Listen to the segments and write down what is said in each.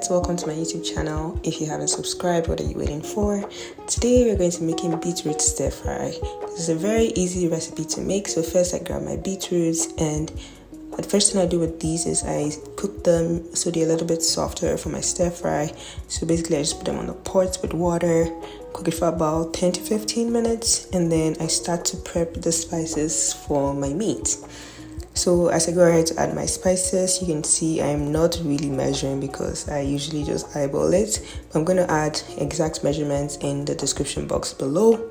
guys, welcome to my YouTube channel. If you haven't subscribed, what are you waiting for? Today we're going to be making beetroot stir fry. This is a very easy recipe to make. So first I grab my beetroots, and the first thing I do with these is I cook them so they're a little bit softer for my stir fry. So basically I just put them on the pot with water, cook it for about 10 to 15 minutes, and then I start to prep the spices for my meat. So as I go ahead to add my spices, you can see I'm not really measuring because I usually just eyeball it. But I'm going to add exact measurements in the description box below.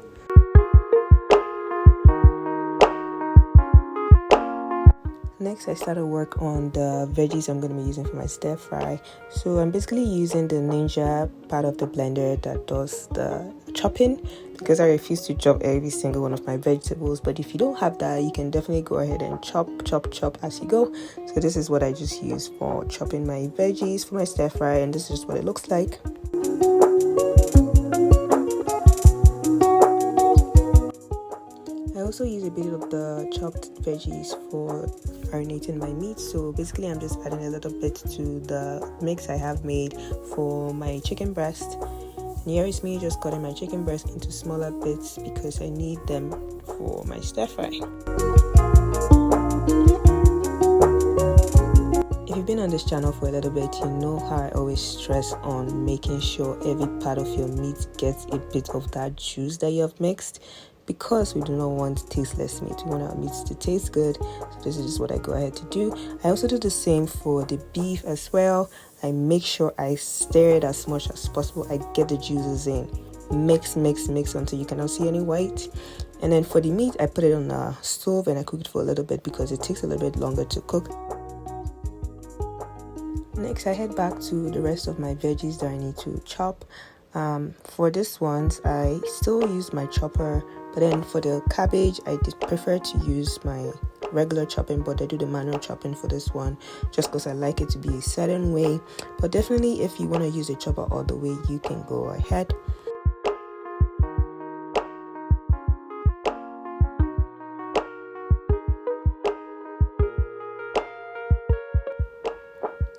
Next, I started work on the veggies I'm going to be using for my stir fry. So I'm basically using the Ninja part of the blender that does the chopping, because I refuse to chop every single one of my vegetables. But if you don't have that, you can definitely go ahead and chop as you go. So this is what I just use for chopping my veggies for my stir fry, and this is just what it looks like. I also use a bit of the chopped veggies for marinating my meat. So basically I'm just adding a little bit to the mix I have made for my chicken breast. And here is me just cutting my chicken breast into smaller bits because I need them for my stir fry. If you've been on this channel for a little bit, you know how I always stress on making sure every part of your meat gets a bit of that juice that you have mixed, because we do not want tasteless meat. We want our meats to taste good. So this is just what I go ahead to do. I also do the same for the beef as well. I make sure I stir it as much as possible. I get the juices in. Mix until you cannot see any white. And then for the meat, I put it on a stove and I cook it for a little bit because it takes a little bit longer to cook. Next, I head back to the rest of my veggies that I need to chop. For this ones, I still use my chopper, but then for the cabbage, I prefer to use my regular chopping board. I do the manual chopping for this one just because I like it to be a certain way. But definitely, if you want to use a chopper all the way, you can go ahead.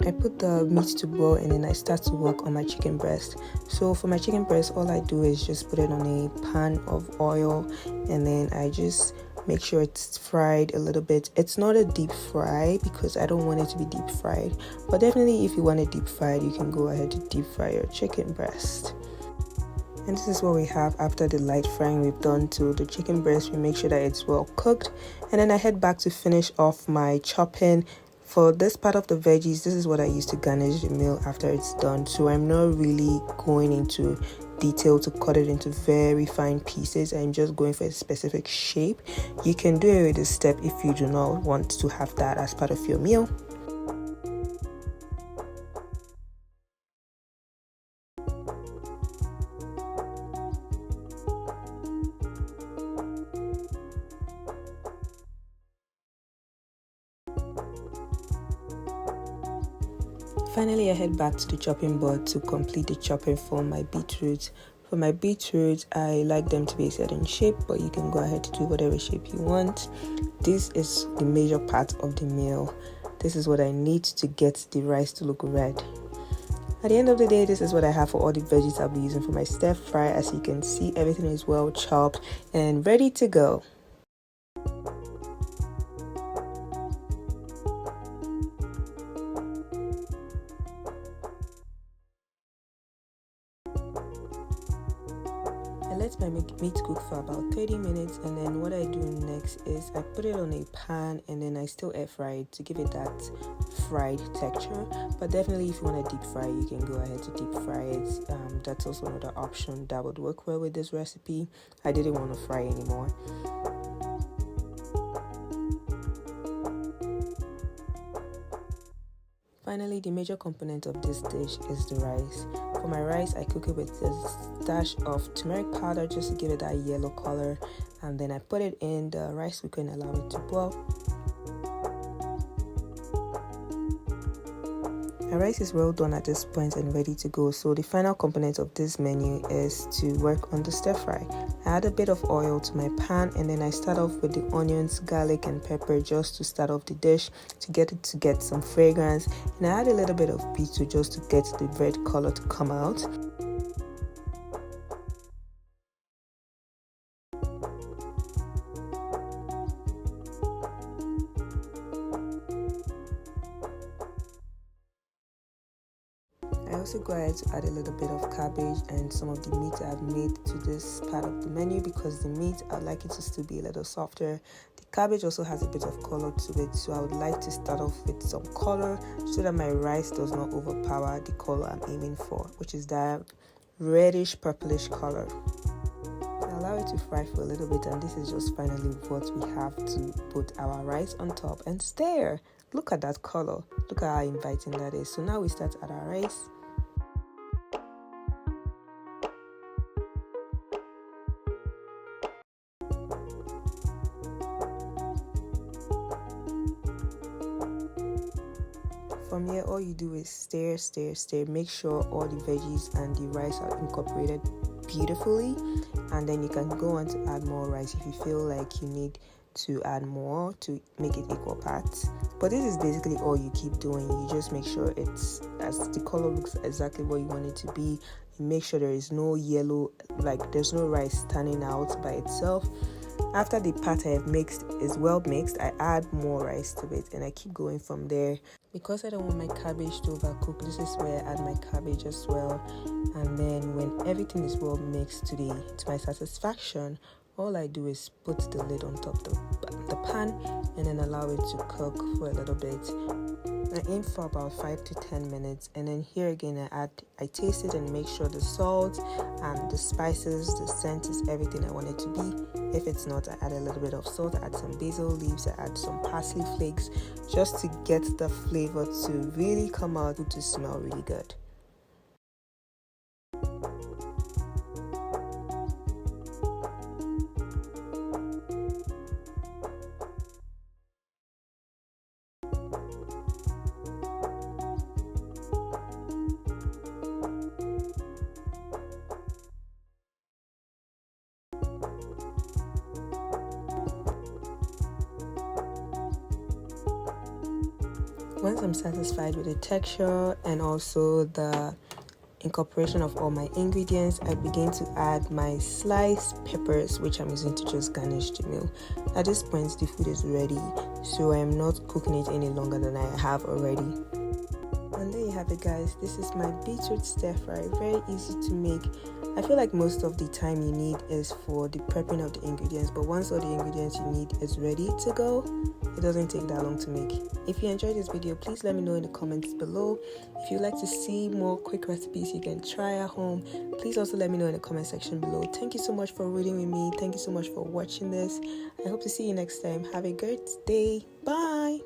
I put the meat to boil and then I start to work on my chicken breast. So for my chicken breast, all I do is just put it on a pan of oil, and then I just make sure it's fried a little bit. It's not a deep fry because I don't want it to be deep fried, but definitely if you want it deep fried, you can go ahead to deep fry your chicken breast. And this is what we have after the light frying we've done to the chicken breast. We make sure that it's well cooked, and then I head back to finish off my chopping. For this part of the veggies, this is what I use to garnish the meal after it's done. So I'm not really going into detail to cut it into very fine pieces. I'm just going for a specific shape. You can do it with this step if you do not want to have that as part of your meal. Finally, I head back to the chopping board to complete the chopping for my beetroot. For my beetroot, I like them to be a certain shape, but you can go ahead to do whatever shape you want. This is the major part of the meal. This is what I need to get the rice to look red. At the end of the day, this is what I have for all the veggies I'll be using for my stir fry. As you can see, everything is well chopped and ready to go. I let my meat cook for about 30 minutes, and then what I do next is I put it on a pan and then I still air fry it to give it that fried texture. But definitely if you want to deep fry, you can go ahead to deep fry it. That's also another option that would work well with this recipe. I didn't want to fry anymore. Finally, the major component of this dish is the rice. For my rice, I cook it with a dash of turmeric powder just to give it that yellow color, and then I put it in the rice cooker and allow it to boil. My rice is well done at this point and ready to go. So the final component of this menu is to work on the stir fry. I add a bit of oil to my pan and then I start off with the onions, garlic and pepper just to start off the dish to get some fragrance. And I add a little bit of beetroot just to get the red color to come out. I also go ahead to add a little bit of cabbage and some of the meat I've made to this part of the menu because the meat, I'd like it to still be a little softer. The cabbage also has a bit of color to it, so I would like to start off with some color so that my rice does not overpower the color I'm aiming for, which is that reddish purplish color. Allow it to fry for a little bit, and this is just finally what we have to put our rice on top and stir. Look at that color. Look at how inviting that is. So now we start at our rice. From here, all you do is stir. Make sure all the veggies and the rice are incorporated beautifully, and then you can go on to add more rice if you feel like you need to add more to make it equal parts. But this is basically all you keep doing. You just make sure it's as the color looks exactly what you want it to be. You make sure there is no yellow, like there's no rice standing out by itself. After the part I have mixed is well mixed, I add more rice to it and I keep going from there. Because I don't want my cabbage to overcook, this is where I add my cabbage as well. And then when everything is well mixed to my satisfaction, all I do is put the lid on top the pan and then allow it to cook for a little bit. I aim for about 5 to 10 minutes, and then here again I taste it and make sure the salt and the spices, the scent is everything I want it to be. If it's not, I add a little bit of salt, I add some basil leaves, I add some parsley flakes just to get the flavor to really come out, to smell really good. Once I'm satisfied with the texture and also the incorporation of all my ingredients, I begin to add my sliced peppers, which I'm using to just garnish the meal. At this point, the food is ready, so I am not cooking it any longer than I have already. And there you have it, guys. This is my beetroot stir fry. Very easy to make. I feel like most of the time you need is for the prepping of the ingredients, but once all the ingredients you need is ready to go, it doesn't take that long to make. If you enjoyed this video, please let me know in the comments below. If you'd like to see more quick recipes you can try at home, please also let me know in the comment section below. Thank you so much for reading with me. Thank you so much for watching this. I hope to see you next time. Have a great day. Bye.